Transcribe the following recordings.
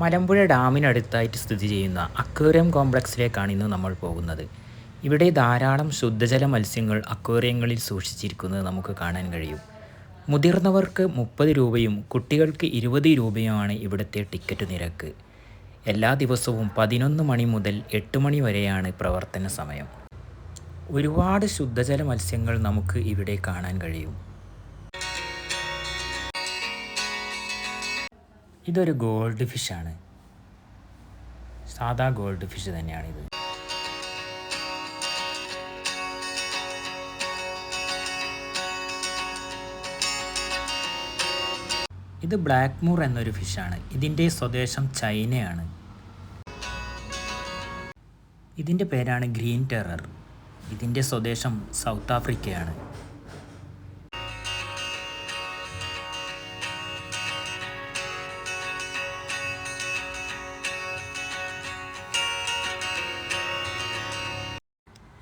മലമ്പുഴ ഡാമിനടുത്തായിട്ട് സ്ഥിതി ചെയ്യുന്ന അക്വേറിയം കോംപ്ലക്സിലേക്കാണ് ഇന്ന് നമ്മൾ പോകുന്നത്. ഇവിടെ ധാരാളം ശുദ്ധജല മത്സ്യങ്ങൾ അക്വേറിയങ്ങളിൽ സൂക്ഷിച്ചിരിക്കുന്നത് നമുക്ക് കാണാൻ കഴിയും. മുതിർന്നവർക്ക് 30 രൂപയും കുട്ടികൾക്ക് 20 രൂപയുമാണ് ഇവിടുത്തെ ടിക്കറ്റ് നിരക്ക്. എല്ലാ ദിവസവും 11 മണി മുതൽ 8 മണി വരെയാണ് പ്രവർത്തന സമയം. ഒരുപാട് ശുദ്ധജല മത്സ്യങ്ങൾ നമുക്ക് ഇവിടെ കാണാൻ കഴിയും. ഇതൊരു ഗോൾഡ് ഫിഷാണ്. സാധാ ഗോൾഡ് ഫിഷ് തന്നെയാണിത്. ഇത് ബ്ലാക്ക് മൂർ എന്നൊരു ഫിഷാണ്. ഇതിൻ്റെ സ്വദേശം ചൈനയാണ്. ഇതിൻ്റെ പേരാണ് ഗ്രീൻ ടെറർ. ഇതിൻ്റെ സ്വദേശം സൗത്ത് ആഫ്രിക്കയാണ്.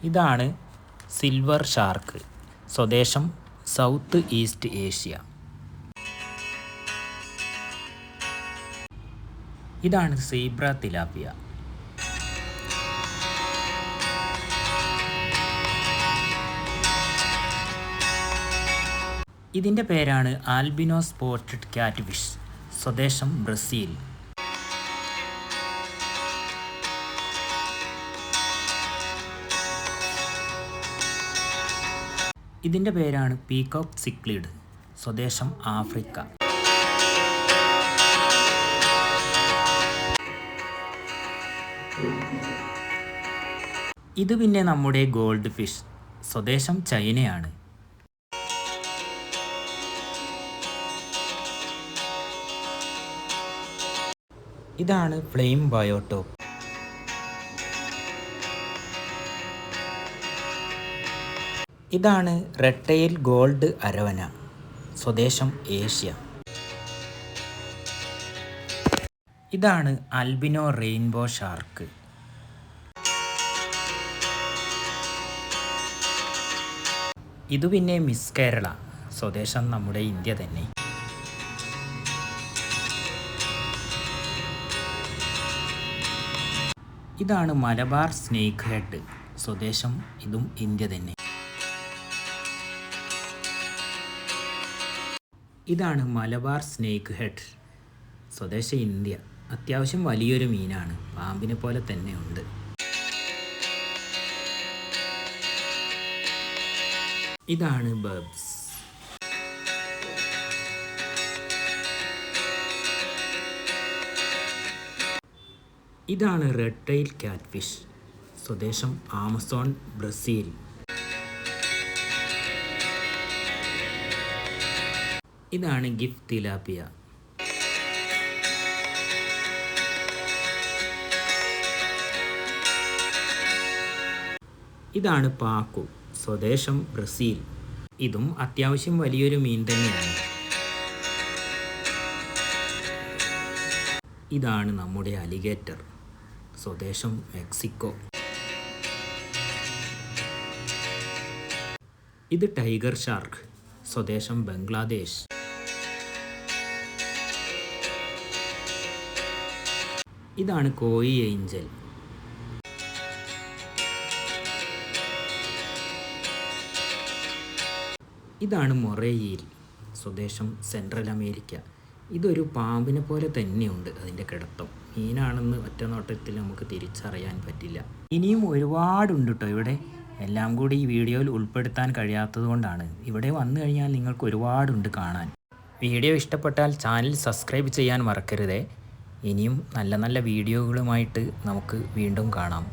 ഇതാണ് സിൽവർ ഷാർക്ക്. സ്വദേശം സൗത്ത് ഈസ്റ്റ് ഏഷ്യ. ഇതാണ് സീബ്ര തിലാപ്പിയ. ഇതിൻ്റെ പേരാണ് ആൽബിനോ സ്പോട്ടഡ് ക്യാറ്റ് ഫിഷ്. സ്വദേശം ബ്രസീൽ. ഇതിൻ്റെ പേരാണ് പീകോക്ക് സിക്ലിഡ്. സ്വദേശം ആഫ്രിക്ക. ഇത് പിന്നെ നമ്മുടെ ഗോൾഡ് ഫിഷ്. സ്വദേശം ചൈനയാണ്. ഇതാണ് ഫ്ലെയിം ബയോടോപ്പ്. ഇതാണ് റെഡ് ടെയിൽ ഗോൾഡ് അരവന. സ്വദേശം ഏഷ്യ. ഇതാണ് ആൽബിനോ റെയിൻബോ ഷാർക്ക്. ഇത് പിന്നെ മിസ് കേരള. സ്വദേശം നമ്മുടെ ഇന്ത്യ തന്നെ. ഇതാണ് മലബാർ സ്നേക്ക് ഹെഡ്. സ്വദേശം ഇതും ഇന്ത്യ തന്നെ. ഇതാണ് മലബാർ സ്നേക്ക് ഹെഡ്. സ്വദേശം ഇന്ത്യ. അത്യാവശ്യം വലിയൊരു മീനാണ്. പാമ്പിനെ പോലെ തന്നെ ഉണ്ട്. ഇതാണ് ബബ്സ്. ഇതാണ് റെഡ് ടെയിൽ ക്യാറ്റ് ഫിഷ്. സ്വദേശം ആമസോൺ, ബ്രസീൽ. ഇതാണ് ഗിഫ് തിലാപ്പിയ. ഇതാണ് പാക്കു. സ്വദേശം ബ്രസീൽ. ഇതും അത്യാവശ്യം വലിയൊരു മീൻ തന്നെയാണ്. ഇതാണ് നമ്മുടെ അലിഗേറ്റർ. സ്വദേശം മെക്സിക്കോ. ഇത് ടൈഗർ ഷാർക്ക്. സ്വദേശം ബംഗ്ലാദേശ്. ഇതാണ് കോയി ഏഞ്ചൽ. ഇതാണ് മൊറേയിൽ. സ്വദേശം സെൻട്രൽ അമേരിക്ക. ഇതൊരു പാമ്പിനെ പോലെ തന്നെയുണ്ട് അതിൻ്റെ കിടത്തം. മീനാണെന്ന് ഒറ്റ നോട്ടത്തിൽ നമുക്ക് തിരിച്ചറിയാൻ പറ്റില്ല. ഇനിയും ഒരുപാടുണ്ട് കേട്ടോ ഇവിടെ. എല്ലാം കൂടി ഈ വീഡിയോയിൽ ഉൾപ്പെടുത്താൻ കഴിയാത്തത് കൊണ്ടാണ്. ഇവിടെ വന്നു കഴിഞ്ഞാൽ നിങ്ങൾക്ക് ഒരുപാടുണ്ട് കാണാൻ. വീഡിയോ ഇഷ്ടപ്പെട്ടാൽ ചാനൽ സബ്സ്ക്രൈബ് ചെയ്യാൻ മറക്കരുതേ. ഇനിയും നല്ല നല്ല വീഡിയോകളുമായിട്ട് നമുക്ക് വീണ്ടും കാണാം.